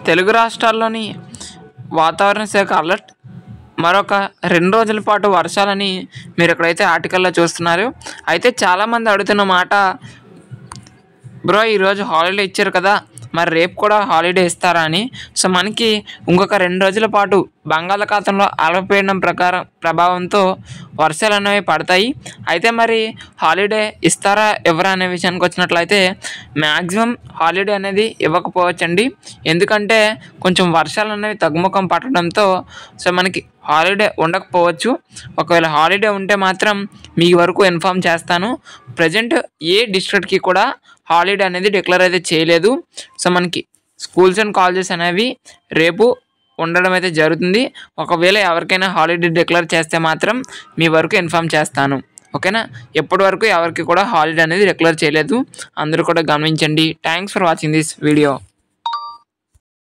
తెలుగు రాష్ట్రాల్లోని వాతావరణ శాఖ అలర్ట్. మరొక 2 రోజుల పాటు వర్షాలని మీరు ఎక్కడైతే ఆర్టికల్లో చూస్తున్నారు. అయితే చాలామంది అడుగుతున్న మాట, బ్రో ఈరోజు హాలిడే ఇచ్చారు కదా, మరి రేపు కూడా హాలిడే ఇస్తారా అని. సో మనకి ఇంకొక 2 రోజుల పాటు బంగాళాఖాతంలో అల్పపీడనం ప్రభావంతో వర్షాలు అనేవి పడతాయి. అయితే మరి హాలిడే ఇస్తారా ఎవరా అనే విషయానికి వచ్చినట్లయితే మ్యాక్సిమం హాలిడే అనేది ఇవ్వకపోవచ్చండి. ఎందుకంటే కొంచెం వర్షాలు అనేవి తగ్గుముఖం పట్టడంతో సో మనకి హాలిడే ఉండకపోవచ్చు. ఒకవేళ హాలిడే ఉంటే మాత్రం మీ వరకు ఇన్ఫామ్ చేస్తాను. ప్రజెంట్ ఏ డిస్ట్రిక్ట్కి కూడా హాలిడే అనేది డిక్లేర్ అయితే చేయలేదు. సో మనకి స్కూల్స్ అండ్ కాలేజెస్ అనేవి రేపు ఉండడం అయితే జరుగుతుంది. ఒకవేళ ఎవరికైనా హాలిడే డిక్లేర్ చేస్తే మాత్రం మీ వరకు ఇన్ఫామ్ చేస్తాను. ఓకేనా? ఎప్పటి వరకు ఎవరికి కూడా హాలిడే అనేది డిక్లేర్ చేయలేదు. అందరూ కూడా గమనించండి. Thanks for watching this video.